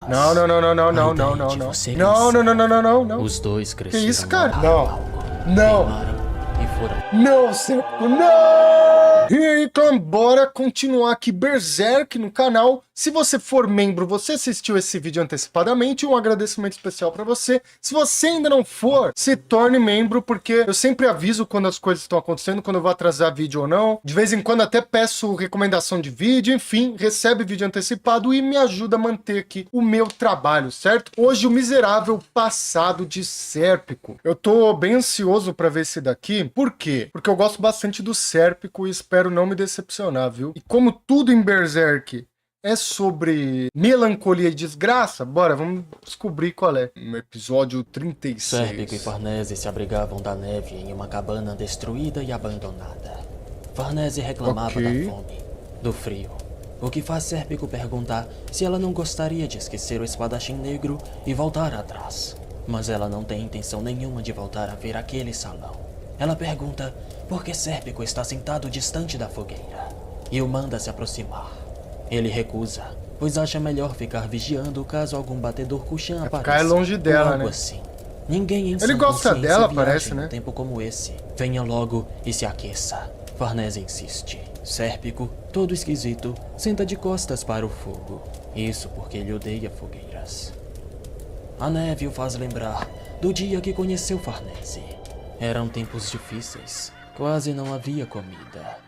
Não, não, não, não, não, não, não, não, não. Não, não, não, não, não, não, não. Os dois Que cresceram. isso, cara? no Não. algo, Não. queimaram e foram. Não, Sérpico, não! E então, bora continuar aqui Berserk no canal. Se você for membro, você assistiu esse vídeo antecipadamente, um agradecimento especial pra você. Se você ainda não for, se torne membro, porque eu sempre aviso quando as coisas estão acontecendo, quando eu vou atrasar vídeo ou não. De vez em quando até peço recomendação de vídeo, enfim, recebe vídeo antecipado e me ajuda a manter aqui o meu trabalho, certo? Hoje o miserável passado de Sérpico. Eu tô bem ansioso pra ver esse daqui. Por quê? Porque eu gosto bastante do Sérpico e espero não me decepcionar, viu? E como tudo em Berserk é sobre melancolia e desgraça, bora, vamos descobrir qual é. No episódio 36. Sérpico e Farnese se abrigavam da neve em uma cabana destruída e abandonada. Farnese reclamava da fome, do frio, o que faz Sérpico perguntar se ela não gostaria de esquecer o espadachim negro e voltar atrás. Mas ela não tem intenção nenhuma de voltar a ver aquele salão. Ela pergunta por que Sérpico está sentado distante da fogueira e o manda se aproximar. Ele recusa, pois acha melhor ficar vigiando caso algum batedor Kushan apareça. Ficar longe dela, algo né? assim. Ninguém em Ele sã gosta consciência dela, viaja parece, em um né? tempo como esse. Venha logo e se aqueça. Farnese insiste. Sérpico, todo esquisito, senta de costas para o fogo. Isso porque ele odeia fogueiras. A neve o faz lembrar do dia que conheceu Farnese. Eram tempos difíceis. Quase não havia comida.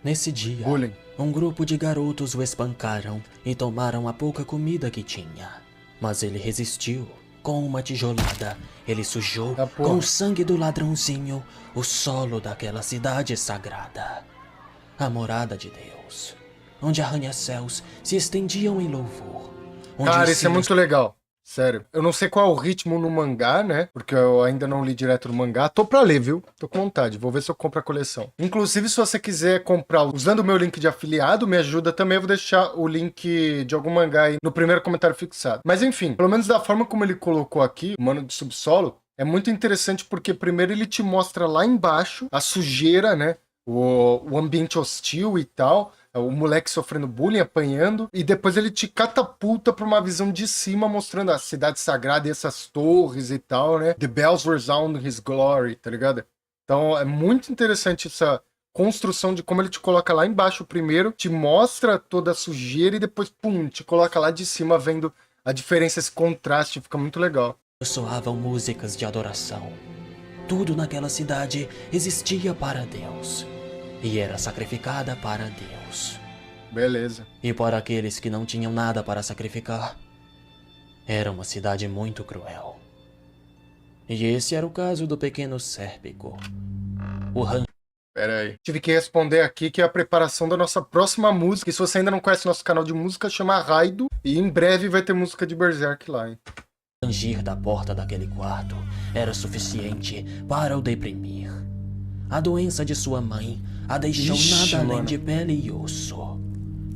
Nesse dia, Bullying. um grupo de garotos o espancaram e tomaram a pouca comida que tinha. Mas ele resistiu. Com uma tijolada, ele sujou com o sangue do ladrãozinho o solo daquela cidade sagrada. A morada de Deus, onde arranha-céus se estendiam em louvor. Cara, isso é muito legal. Sério. Eu não sei qual é o ritmo no mangá, né? Porque eu ainda não li direto no mangá. Tô pra ler, viu? Tô com vontade. Vou ver se eu compro a coleção. Inclusive, se você quiser comprar usando o meu link de afiliado, me ajuda também. Eu vou deixar o link de algum mangá aí no primeiro comentário fixado. Mas enfim, pelo menos da forma como ele colocou aqui, o Mano de Subsolo, é muito interessante porque primeiro ele te mostra lá embaixo a sujeira, né? O ambiente hostil e tal. O moleque sofrendo bullying, apanhando, e depois ele te catapulta pra uma visão de cima, mostrando a cidade sagrada e essas torres e tal, né? The bells resound his glory, tá ligado? Então é muito interessante essa construção de como ele te coloca lá embaixo primeiro, te mostra toda a sujeira e depois, pum, te coloca lá de cima vendo a diferença, esse contraste, fica muito legal. Soavam músicas de adoração. Tudo naquela cidade existia para Deus. E era sacrificada para Deus. Beleza. E para aqueles que não tinham nada para sacrificar, era uma cidade muito cruel. E esse era o caso do pequeno Sérpico. O Pera aí. Tive que responder aqui que é a preparação da nossa próxima música. E se você ainda não conhece nosso canal de música, chama Raido. E em breve vai ter música de Berserk lá, hein? rangir da porta daquele quarto era suficiente para o deprimir. A doença de sua mãe a deixou nada além de pele e osso.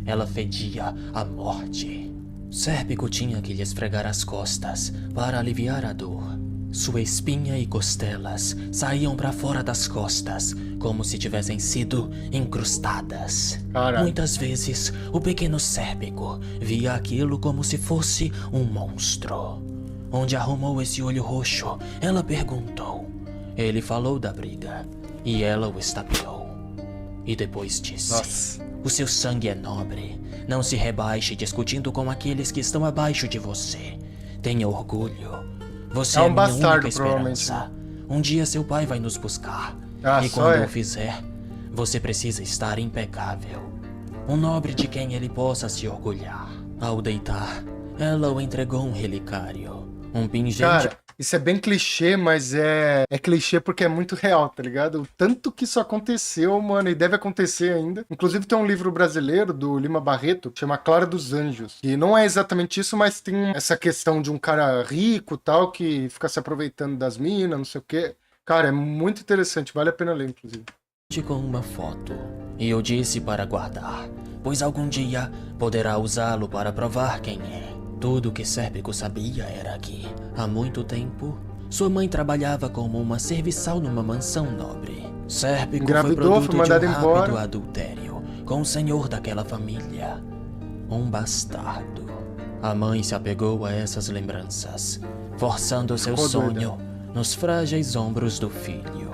Ela fedia a morte. Sérpico tinha que lhe esfregar as costas para aliviar a dor. Sua espinha e costelas saíam para fora das costas, como se tivessem sido incrustadas. Caralho. Muitas vezes, o pequeno Sérpico via aquilo como se fosse um monstro. Onde arrumou esse olho roxo? Ela perguntou. Ele falou da briga, e ela o estapeou. E depois disse: Nossa. O seu sangue é nobre. Não se rebaixe discutindo com aqueles que estão abaixo de você. Tenha orgulho. Você É um é minha bastardo, única esperança. Um dia seu pai vai nos buscar. E só quando é. o fizer, você precisa estar impecável. Um nobre de quem ele possa se orgulhar. Ao deitar, ela o entregou um relicário. Um pingente... Cara, isso é bem clichê, mas é clichê porque é muito real, tá ligado? O tanto que isso aconteceu, mano, e deve acontecer ainda. Inclusive tem um livro brasileiro do Lima Barreto, que chama Clara dos Anjos. E não é exatamente isso, mas tem essa questão de um cara rico tal, que fica se aproveitando das minas, não sei o quê. Cara, é muito interessante, vale a pena ler, inclusive. com uma foto. E eu disse para guardar, pois algum dia poderá usá-lo para provar quem é. Tudo o que Sérpico sabia era que, há muito tempo, sua mãe trabalhava como uma serviçal numa mansão nobre. Sérpico foi produto de um rápido adultério com o senhor daquela família. Um bastardo. A mãe se apegou a essas lembranças, forçando seu sonho nos frágeis ombros do filho.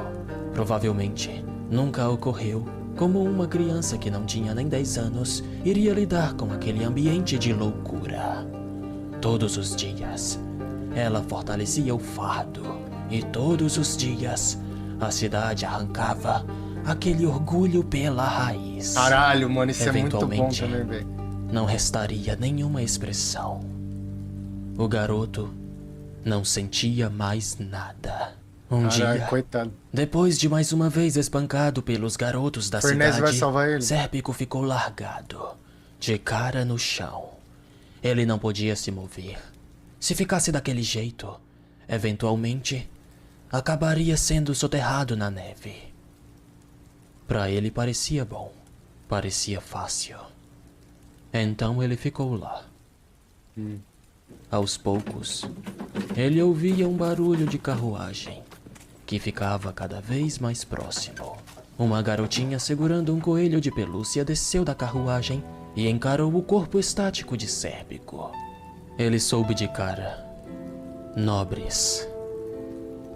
Provavelmente, nunca ocorreu como uma criança que não tinha nem 10 anos iria lidar com aquele ambiente de loucura. Todos os dias, ela fortalecia o fardo, e todos os dias, a cidade arrancava aquele orgulho pela raiz. Caralho, mano, isso é muito bom Eventualmente, também, velho. não restaria nenhuma expressão. O garoto não sentia mais nada. Um Caralho, dia, coitado. depois de mais uma vez espancado pelos garotos da Fernese vai cidade, salvar ele. Sérpico ficou largado, de cara no chão. Ele não podia se mover. Se ficasse daquele jeito, eventualmente, acabaria sendo soterrado na neve. Para ele parecia bom, parecia fácil. Então ele ficou lá. Aos poucos, ele ouvia um barulho de carruagem, que ficava cada vez mais próximo. Uma garotinha segurando um coelho de pelúcia desceu da carruagem e encarou o corpo estático de Sérpico. Ele soube de cara: nobres.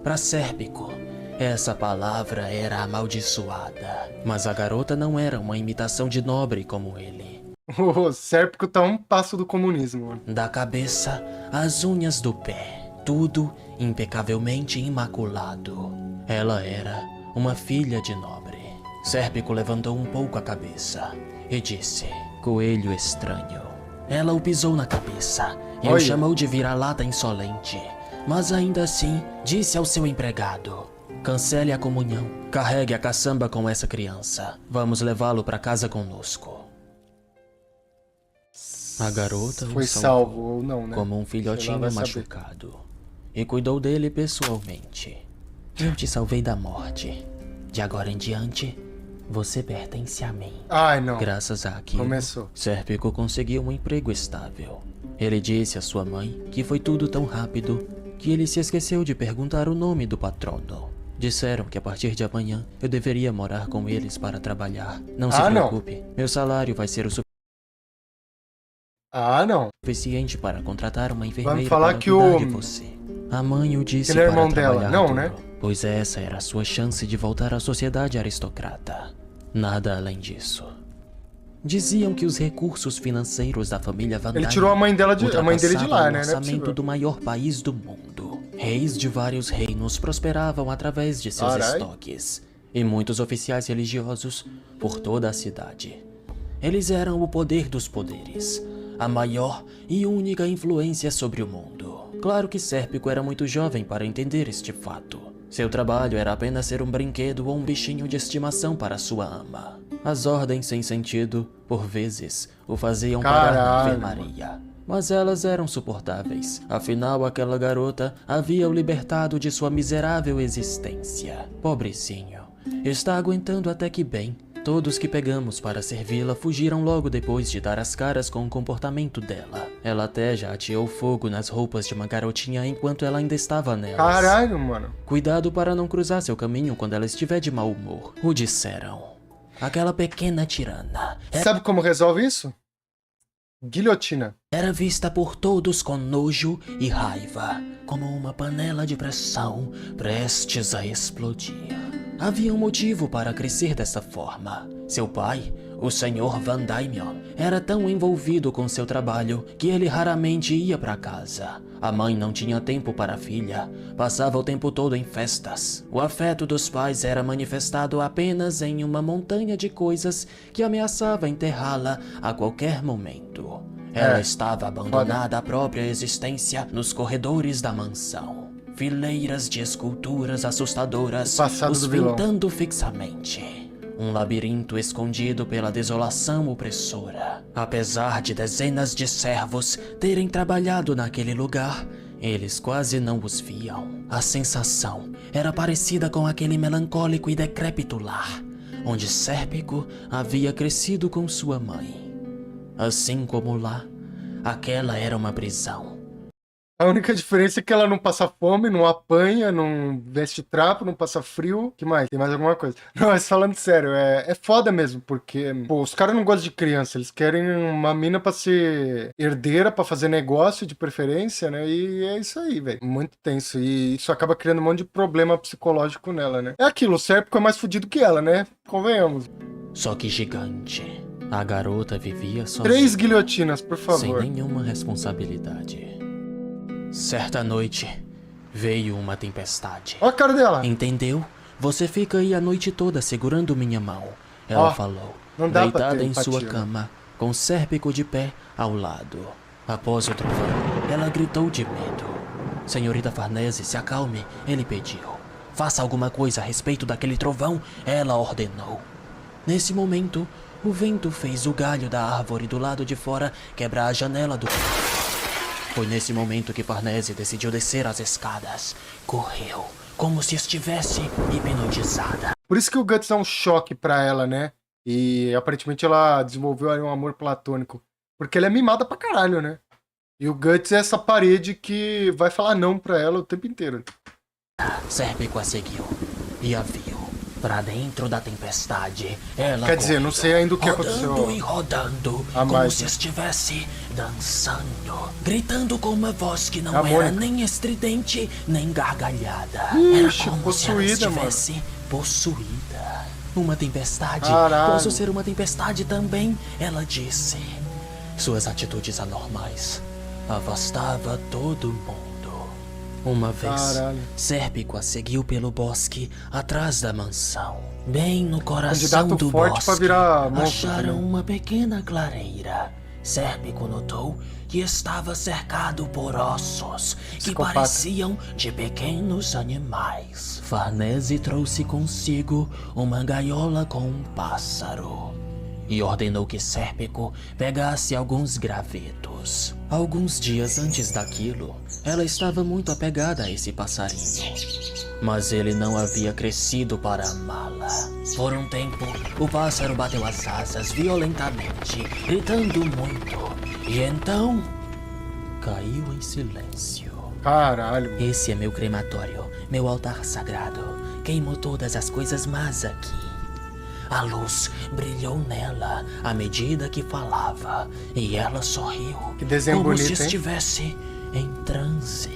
Para Sérpico, essa palavra era amaldiçoada, mas a garota não era uma imitação de nobre como ele. O Sérpico tá um passo do comunismo, mano. Da cabeça às unhas do pé, tudo impecavelmente imaculado. Ela era uma filha de nobre. Sérpico levantou um pouco a cabeça e disse: coelho estranho. Ela o pisou na cabeça e o chamou de vira-lata insolente. Mas ainda assim, disse ao seu empregado: cancele a comunhão, carregue a caçamba com essa criança. Vamos levá-lo para casa conosco. A garota Foi o salvo ou não, né? como um filhotinho vai saber. machucado e cuidou dele pessoalmente. Eu te salvei da morte. De agora em diante, você pertence a mim. Ai, não. Graças a aquilo, Começou. Sérpico conseguiu um emprego estável. Ele disse à sua mãe que foi tudo tão rápido que ele se esqueceu de perguntar o nome do patrono. Disseram que a partir de amanhã eu deveria morar com eles para trabalhar. Não se preocupe, meu salário vai ser o suficiente para contratar uma enfermeira falar para que cuidar de você. A mãe o disse ele é para irmão trabalhar dela, não, duro, né? pois essa era a sua chance de voltar à sociedade aristocrata. Nada além disso. Diziam que os recursos financeiros da família Van Dyne Ele tirou a mãe dele de lá, ultrapassavam né? o Não é orçamento possível. do maior país do mundo. Reis de vários reinos prosperavam através de seus estoques, e muitos oficiais religiosos por toda a cidade. Eles eram o poder dos poderes, a maior e única influência sobre o mundo. Claro que Sérpico era muito jovem para entender este fato. Seu trabalho era apenas ser um brinquedo ou um bichinho de estimação para sua ama. As ordens sem sentido, por vezes, o faziam parar na enfermaria. Mas elas eram suportáveis. Afinal, aquela garota havia o libertado de sua miserável existência. Pobrecinho. Está aguentando até que bem. Todos que pegamos para servi-la fugiram logo depois de dar as caras com o comportamento dela. Ela até já ateou fogo nas roupas de uma garotinha enquanto ela ainda estava nelas. Caralho, mano. Cuidado para não cruzar seu caminho quando ela estiver de mau humor. O disseram. Aquela pequena tirana Sabe como resolve isso? Guilhotina. era vista por todos com nojo e raiva, como uma panela de pressão prestes a explodir. Havia um motivo para crescer dessa forma. Seu pai, o Sr. Van Dyne, era tão envolvido com seu trabalho que ele raramente ia para casa. A mãe não tinha tempo para a filha, passava o tempo todo em festas. O afeto dos pais era manifestado apenas em uma montanha de coisas que ameaçava enterrá-la a qualquer momento. Ela estava abandonada à própria existência nos corredores da mansão. Fileiras de esculturas assustadoras os pintando fixamente. Um labirinto escondido pela desolação opressora. Apesar de dezenas de servos terem trabalhado naquele lugar, eles quase não os viam. A sensação era parecida com aquele melancólico e decrépito lar, onde Sérpico havia crescido com sua mãe. Assim como lá, aquela era uma prisão. A única diferença é que ela não passa fome, não apanha, não veste trapo, não passa frio. Que mais? Tem mais alguma coisa? Não, mas falando sério, é foda mesmo, porque pô, os caras não gostam de criança, eles querem uma mina pra ser herdeira, pra fazer negócio de preferência, né? E é isso aí, velho. Muito tenso. E isso acaba criando um monte de problema psicológico nela, né? É aquilo, o Sérpico é mais fudido que ela, né? Convenhamos. Só que gigante. A garota vivia sozinha. 3 guilhotinas, por Sem favor. nenhuma responsabilidade. Certa noite, veio uma tempestade. Olha a cara dela. Entendeu? Você fica aí a noite toda segurando minha mão. Ela Ó, falou, não dá pra deitada ter em sua empatia, né? cama, com Sérpico de pé ao lado. Após o trovão, ela gritou de medo. Senhorita Farnese, se acalme, ele pediu. Faça alguma coisa a respeito daquele trovão, ela ordenou. Nesse momento, o vento fez o galho da árvore do lado de fora quebrar a janela do... Foi nesse momento que Farnese decidiu descer as escadas. Correu, como se estivesse hipnotizada. Por isso que o Guts dá um choque pra ela, né? E aparentemente ela desenvolveu aí um amor platônico. Porque ela é mimada pra caralho, né? E o Guts é essa parede que vai falar não pra ela o tempo inteiro. Sérpico a seguiu e a viu. Pra dentro da tempestade, ela Quer dizer, não sei ainda o que rodando aconteceu. e rodando, A como mais, se né? estivesse dançando, gritando com uma voz que não A era Mônica. nem estridente, nem gargalhada. Ixi, Era como possuída, se ela estivesse possuída. Uma tempestade? Caralho. Posso ser uma tempestade também? Ela disse. Suas atitudes anormais afastava todo mundo. Uma vez, Caralho. Sérpico a seguiu pelo bosque atrás da mansão. Bem no coração Candidato do forte bosque, pra virar monstro acharam também. uma pequena clareira. Sérpico notou que estava cercado por ossos que Psicopata. pareciam de pequenos animais. Farnese trouxe consigo uma gaiola com um pássaro e ordenou que Sérpico pegasse alguns gravetos. Alguns dias antes daquilo, ela estava muito apegada a esse passarinho, mas ele não havia crescido para amá-la. Por um tempo, o pássaro bateu as asas violentamente, gritando muito, e então caiu em silêncio. Caralho. Esse é meu crematório, meu altar sagrado. Queimo todas as coisas más aqui. A luz brilhou nela à medida que falava, e ela sorriu, Que desenho como bonito, se hein? estivesse em transe.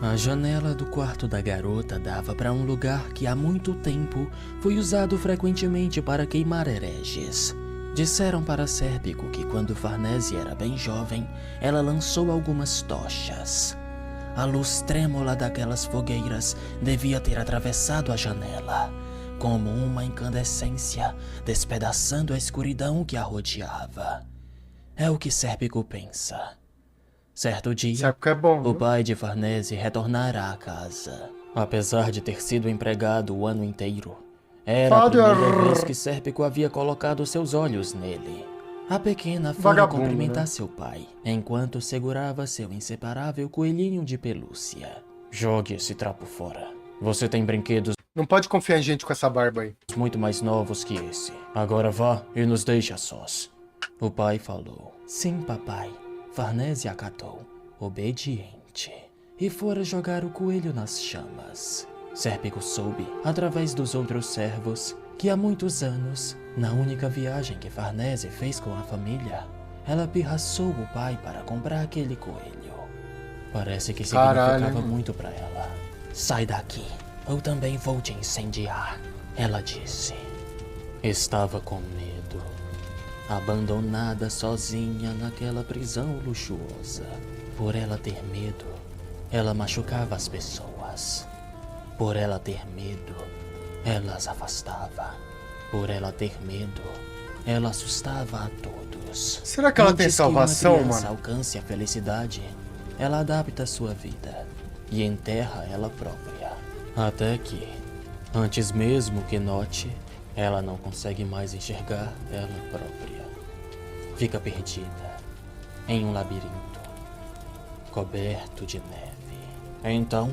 A janela do quarto da garota dava para um lugar que há muito tempo foi usado frequentemente para queimar hereges. Disseram para Sérpico que quando Farnese era bem jovem, ela lançou algumas tochas. A luz trêmula daquelas fogueiras devia ter atravessado a janela, como uma incandescência, despedaçando a escuridão que a rodeava. É o que Sérpico pensa. Certo dia, Sérpico é bom, o viu? pai de Farnese retornara à casa. Apesar de ter sido empregado o ano inteiro, era a Father. primeira vez que Sérpico havia colocado seus olhos nele. A pequena foi Vagabundo, cumprimentar né? seu pai, enquanto segurava seu inseparável coelhinho de pelúcia. Jogue esse trapo fora. Você tem brinquedos Não pode confiar em gente com essa barba aí. muito mais novos que esse. Agora vá e nos deixe a sós. O pai falou. Sim, papai. Farnese acatou, obediente, e fora jogar o coelho nas chamas. Sérpico soube, através dos outros servos, que há muitos anos, na única viagem que Farnese fez com a família, ela pirraçou o pai para comprar aquele coelho. Parece que significava Caralho. muito para ela. Sai daqui, ou também vou te incendiar, ela disse. Estava com medo, abandonada sozinha naquela prisão luxuosa. Por ela ter medo, ela machucava as pessoas. Por ela ter medo, ela as afastava. Por ela ter medo, ela assustava a todos. Será que ela tem Antes salvação, que uma criança mano? alcance a felicidade, ela adapta sua vida e enterra ela própria. Até que, antes mesmo que note, ela não consegue mais enxergar ela própria. Fica perdida em um labirinto, coberto de neve. Então,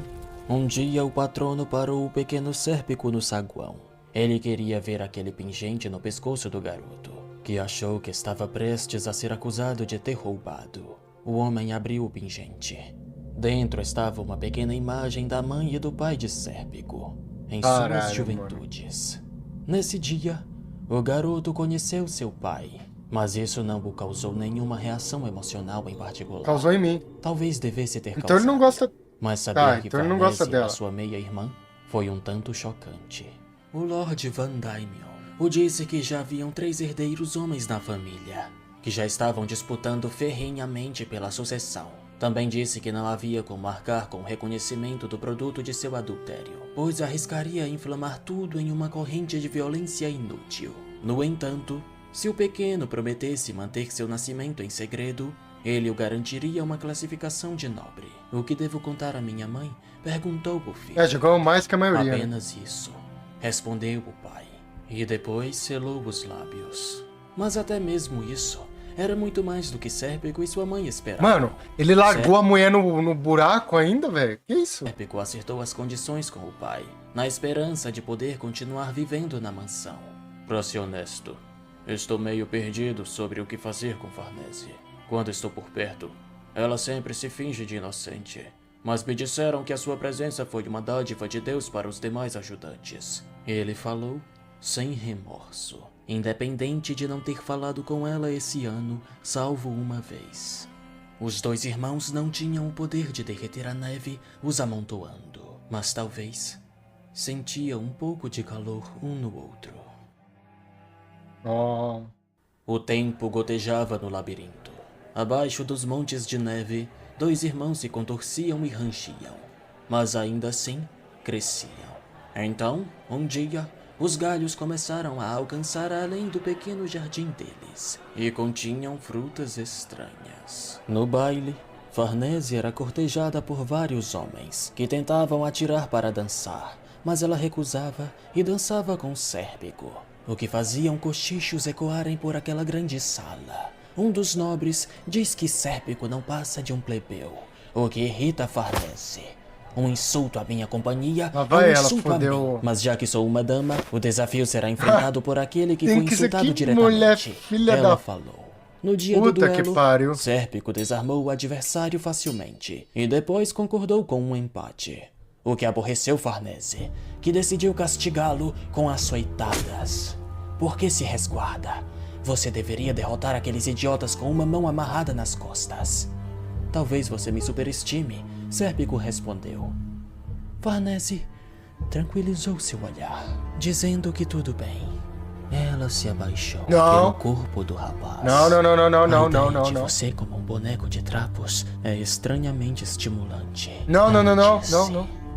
um dia o patrono parou o pequeno Sérpico no saguão. Ele queria ver aquele pingente no pescoço do garoto, que achou que estava prestes a ser acusado de ter roubado. o homem abriu o pingente. Dentro estava uma pequena imagem da mãe e do pai de Sérpico, em suas juventudes. Nesse dia, o garoto conheceu seu pai, mas isso não o causou nenhuma reação emocional em particular. Causou em mim. Talvez devesse ter causado. Então ele não gosta... Mas saber que então ele não gosta Farnese era dela. sua meia-irmã foi um tanto chocante. O Lord Van Daimion o disse que já haviam 3 herdeiros homens na família, que já estavam disputando ferrenhamente pela sucessão. Também disse que não havia como arcar com o reconhecimento do produto de seu adultério, pois arriscaria inflamar tudo em uma corrente de violência inútil. No entanto, se o pequeno prometesse manter seu nascimento em segredo, ele o garantiria uma classificação de nobre. O que devo contar à minha mãe? Perguntou o filho. Jogou mais que a maioria. Apenas isso, respondeu o pai, e depois selou os lábios. Mas até mesmo isso era muito mais do que Sérpico e sua mãe esperavam. Mano, ele largou a mulher no buraco ainda, velho? Que isso? Sérpico acertou as condições com o pai, na esperança de poder continuar vivendo na mansão. Pra ser honesto, estou meio perdido sobre o que fazer com Farnese. Quando estou por perto, ela sempre se finge de inocente. Mas me disseram que a sua presença foi uma dádiva de Deus para os demais ajudantes. Ele falou sem remorso, independente de não ter falado com ela esse ano, salvo uma vez. Os 2 irmãos não tinham o poder de derreter a neve os amontoando, mas talvez sentiam um pouco de calor um no outro. Oh. O tempo gotejava no labirinto. Abaixo dos montes de neve, 2 irmãos se contorciam e rangiam, mas ainda assim cresciam. Então, um dia, os galhos começaram a alcançar além do pequeno jardim deles, e continham frutas estranhas. No baile, Farnese era cortejada por vários homens, que tentavam atirar para dançar, mas ela recusava e dançava com Sérpico, o que fazia cochichos ecoarem por aquela grande sala. Um dos nobres diz que Sérpico não passa de um plebeu, o que irrita Farnese. Um insulto à minha companhia é um insulto a mim. Mas já que sou uma dama, o desafio será enfrentado por aquele que foi insultado diretamente. Mulher, filha ela falou. No dia do duelo, que pariu. Sérpico desarmou o adversário facilmente e depois concordou com um empate. O que aborreceu Farnese, que decidiu castigá-lo com açoitadas. Por que se resguarda? Você deveria derrotar aqueles idiotas com uma mão amarrada nas costas. Talvez você me superestime, Sérpico respondeu. Farnese tranquilizou seu olhar, dizendo que tudo bem. Ela se abaixou pelo corpo do rapaz. Não. Você como um boneco de trapos é estranhamente estimulante. Não.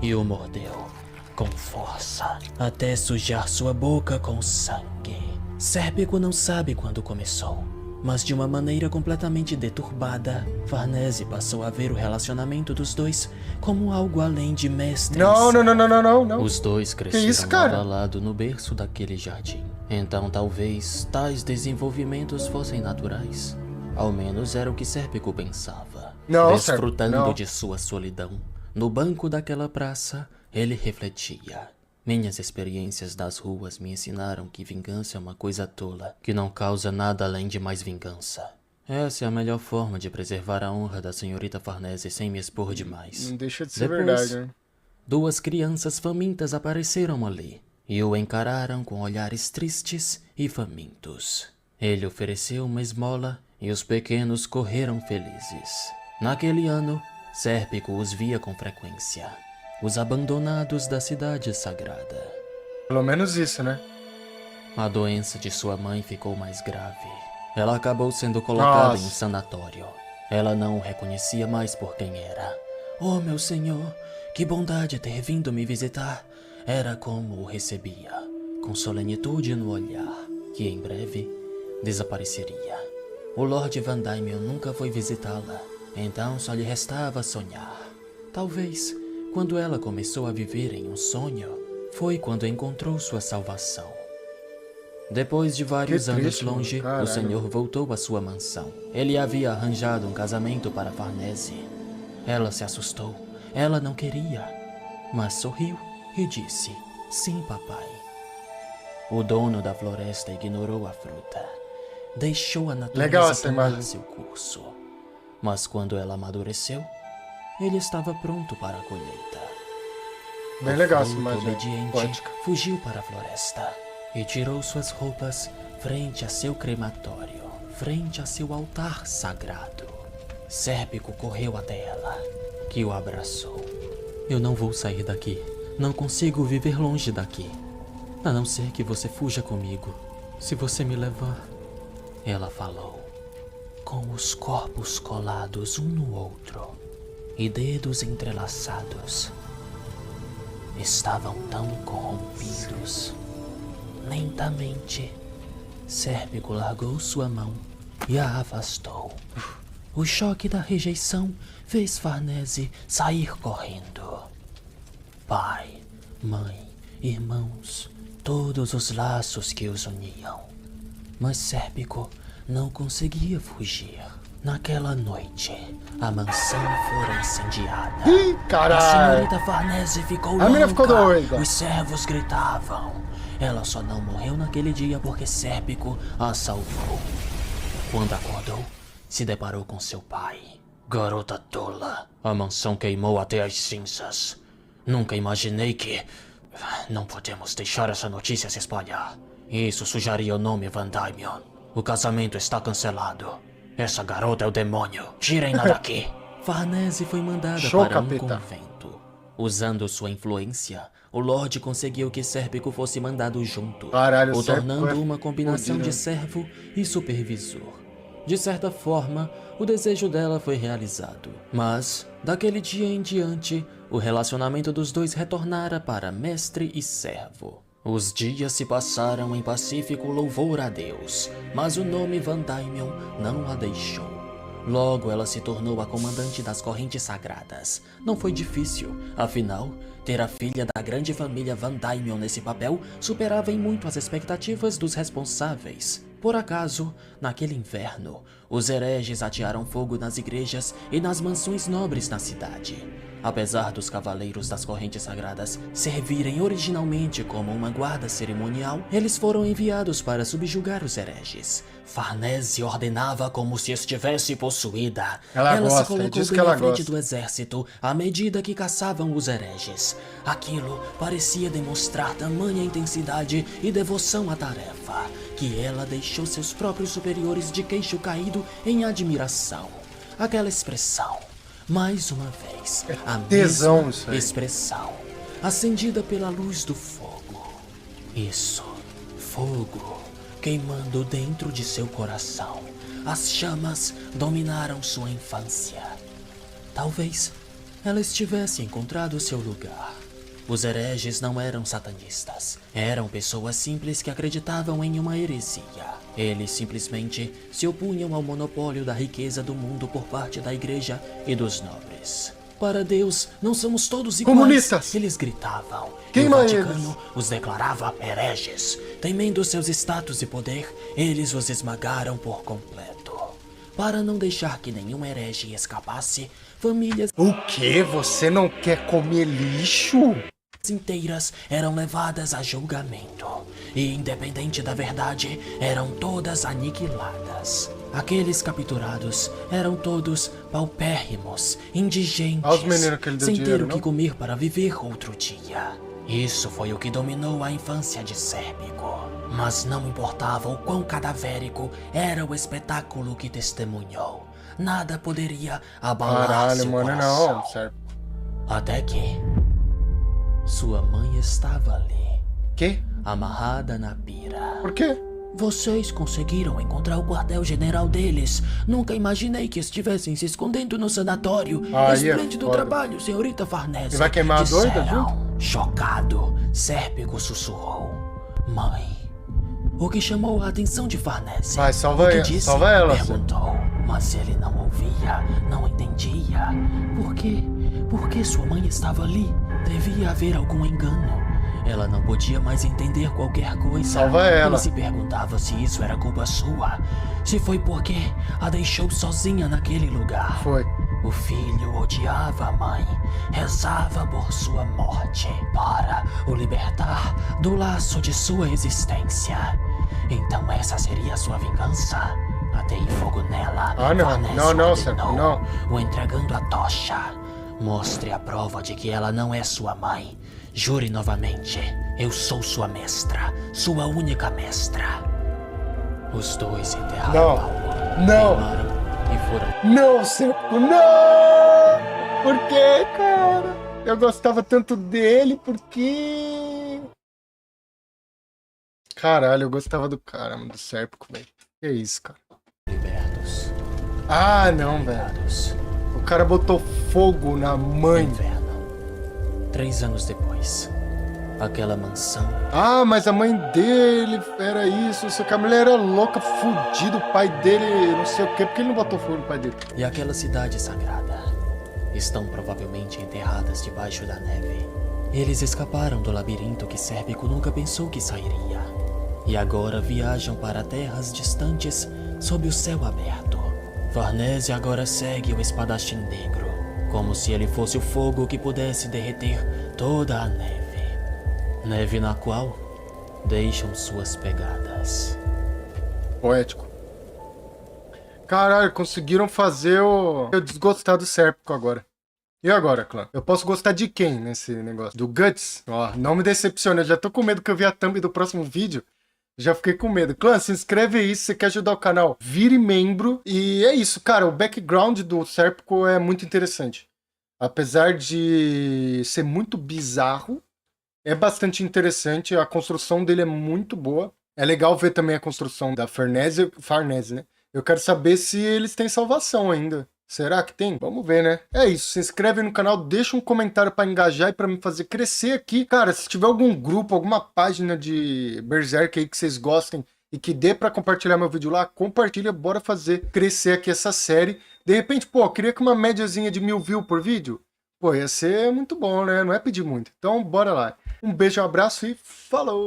E o mordeu com força, até sujar sua boca com sangue. Sérpico não sabe quando começou, mas de uma maneira completamente deturbada, Farnese passou a ver o relacionamento dos dois como algo além de mestre. Não. Os dois cresceram lado a lado no berço daquele jardim. Então talvez tais desenvolvimentos fossem naturais. Ao menos era o que Sérpico pensava. Desfrutando de sua solidão, no banco daquela praça, ele refletia. Minhas experiências das ruas me ensinaram que vingança é uma coisa tola, que não causa nada além de mais vingança. Essa é a melhor forma de preservar a honra da senhorita Farnese sem me expor demais. Não deixa de ser Depois, verdade, né? 2 crianças famintas apareceram ali e o encararam com olhares tristes e famintos. Ele ofereceu uma esmola e os pequenos correram felizes. Naquele ano, Sérpico os via com frequência. Os abandonados da cidade sagrada. Pelo menos isso, né? A doença de sua mãe ficou mais grave. Ela acabou sendo colocada em um sanatório. Ela não o reconhecia mais por quem era. Oh, meu senhor, que bondade ter vindo me visitar. Era como o recebia, com solenitude no olhar, que em breve desapareceria. O Lord Van Daimion nunca foi visitá-la, então só lhe restava sonhar. Talvez, quando ela começou a viver em um sonho, foi quando encontrou sua salvação. Depois de vários anos longe, o senhor voltou à sua mansão. Ele havia arranjado um casamento para Farnese. Ela se assustou. Ela não queria, mas sorriu e disse, sim, papai. O dono da floresta ignorou a fruta. Deixou a natureza tomar seu curso. Mas quando ela amadureceu, ele estava pronto para a colheita. Bem legal essa Fruto imagem. obediente Poética. fugiu para a floresta e tirou suas roupas frente a seu crematório, frente a seu altar sagrado. Sérpico correu até ela, que o abraçou. Eu não vou sair daqui. Não consigo viver longe daqui. A não ser que você fuja comigo. Se você me levar... Ela falou, com os corpos colados um no outro e dedos entrelaçados. Estavam tão corrompidos. Lentamente, Sérpico largou sua mão e a afastou. O choque da rejeição fez Farnese sair correndo. Pai, mãe, irmãos, todos os laços que os uniam. Mas Sérpico não conseguia fugir. Naquela noite, a mansão fora incendiada. Ih, A caralho. senhorita Farnese ficou louca. A menina ficou doida. Os servos gritavam. Ela só não morreu naquele dia porque Sérpico a salvou. Quando acordou, se deparou com seu pai. Garota tola, a mansão queimou até as cinzas. Nunca imaginei que... Não podemos deixar essa notícia se espalhar. Isso sujaria o nome Van Dymion. O casamento está cancelado. Essa garota é o demônio. Tirem-na daqui. Farnese foi mandada Show, para um capeta. convento. Usando sua influência, o Lorde conseguiu que Sérpico fosse mandado junto, Caralho, o Sérpico tornando é uma combinação fodido. de servo e supervisor. De certa forma, o desejo dela foi realizado. Mas, daquele dia em diante, o relacionamento dos dois retornara para mestre e servo. Os dias se passaram em pacífico louvor a Deus, mas o nome Van Dymion não a deixou. Logo ela se tornou a comandante das correntes sagradas. Não foi difícil, afinal, ter a filha da grande família Van Dymion nesse papel superava em muito as expectativas dos responsáveis. Por acaso, naquele inverno, os hereges atearam fogo nas igrejas e nas mansões nobres na cidade. Apesar dos cavaleiros das correntes sagradas servirem originalmente como uma guarda cerimonial, eles foram enviados para subjugar os hereges. Farnese ordenava como se estivesse possuída. Ela se gosta, colocou diz bem que ela à frente gosta. do exército à medida que caçavam os hereges. Aquilo parecia demonstrar tamanha intensidade e devoção à tarefa, que ela deixou seus próprios superiores de queixo caído em admiração. Aquela expressão, mais uma vez, a tesão mesma isso aí. expressão, acendida pela luz do fogo. Isso, fogo, queimando dentro de seu coração. As chamas dominaram sua infância. Talvez ela estivesse encontrado seu lugar. Os hereges não eram satanistas. Eram pessoas simples que acreditavam em uma heresia. Eles simplesmente se opunham ao monopólio da riqueza do mundo por parte da igreja e dos nobres. Para Deus, não somos todos iguais. Comunistas! Eles gritavam. Queima e o eles! Vaticano os declarava hereges. Temendo seus status e poder, eles os esmagaram por completo. Para não deixar que nenhum herege escapasse, famílias O quê? Você não quer comer lixo? inteiras eram levadas a julgamento. E, independente da verdade, eram todas aniquiladas. Aqueles capturados eram todos paupérrimos, indigentes, Olha os meninos que ele deu sem ter dinheiro, o que não? comer para viver outro dia. Isso foi o que dominou a infância de Sérpico. Mas não importava o quão cadavérico era o espetáculo que testemunhou. Nada poderia abalar Caralho, seu mano, coração. não, sério. Até que sua mãe estava ali, Quê? amarrada na pira. Por quê? Vocês conseguiram encontrar o quartel-general deles. Nunca imaginei que estivessem se escondendo no sanatório. Aí é Esplêndido foda. trabalho, senhorita Farnese. E vai queimar a doida Disseram. Chocado, Sérpico sussurrou. Mãe. O que chamou a atenção de Farnese. Vai, salva o que ela, disse, salva ela, perguntou. Mas ele não ouvia, não entendia. Por quê? Por que sua mãe estava ali? Devia haver algum engano. Ela não podia mais entender qualquer coisa. Salva ela. Ele se perguntava se isso era culpa sua. Se foi porque a deixou sozinha naquele lugar. Foi. O filho odiava a mãe, rezava por sua morte, para o libertar do laço de sua existência. Então essa seria sua vingança? Atei fogo nela. Ah, não. Farnese Não, ordenou, Serpo, não. o entregando a tocha. Mostre a prova de que ela não é sua mãe. Jure novamente. Eu sou sua mestra. Sua única mestra. Os dois enterraram Não. Paulo. Não. Queimaram e foram. Não, Serpo, não! Por quê, cara? Eu gostava tanto dele, por quê? Caralho, eu gostava do cara, mano, do Serpo, velho. Que isso, cara? Libertos. Ah, não, velho. Libertados. O cara botou fogo na mãe. Inverno. 3 anos depois. Aquela mansão. Ah, mas a mãe dele era isso, não sei o que. A mulher era louca, fudida, o pai dele, não sei o que. Por que ele não botou fogo no pai dele? E aquela cidade sagrada estão provavelmente enterradas debaixo da neve. Eles escaparam do labirinto que Sérpico nunca pensou que sairia. E agora viajam para terras distantes sob o céu aberto. Farnese agora segue o espadachim negro, como se ele fosse o fogo que pudesse derreter toda a neve. Neve na qual deixam suas pegadas. Poético. Caralho, conseguiram fazer eu desgostar do Sérpico agora. E agora, clã? Eu posso gostar de quem nesse negócio? Do Guts? Ó, não me decepcione, eu já tô com medo que eu vi a thumb do próximo vídeo. Já fiquei com medo. Clã, se inscreve aí se você quer ajudar o canal. Vire membro. E é isso, cara. O background do Sérpico é muito interessante. Apesar de ser muito bizarro, é bastante interessante. A construção dele é muito boa. É legal ver também a construção da Farnese, né? Eu quero saber se eles têm salvação ainda. Será que tem? Vamos ver, né? É isso, se inscreve no canal, deixa um comentário pra engajar e pra me fazer crescer aqui. Cara, se tiver algum grupo, alguma página de Berserk aí que vocês gostem e que dê pra compartilhar meu vídeo lá, compartilha, bora fazer crescer aqui essa série. De repente, pô, eu queria que uma médiazinha de 1000 views por vídeo. Pô, ia ser muito bom, né? Não é pedir muito. Então, bora lá. Um beijo, um abraço e falou!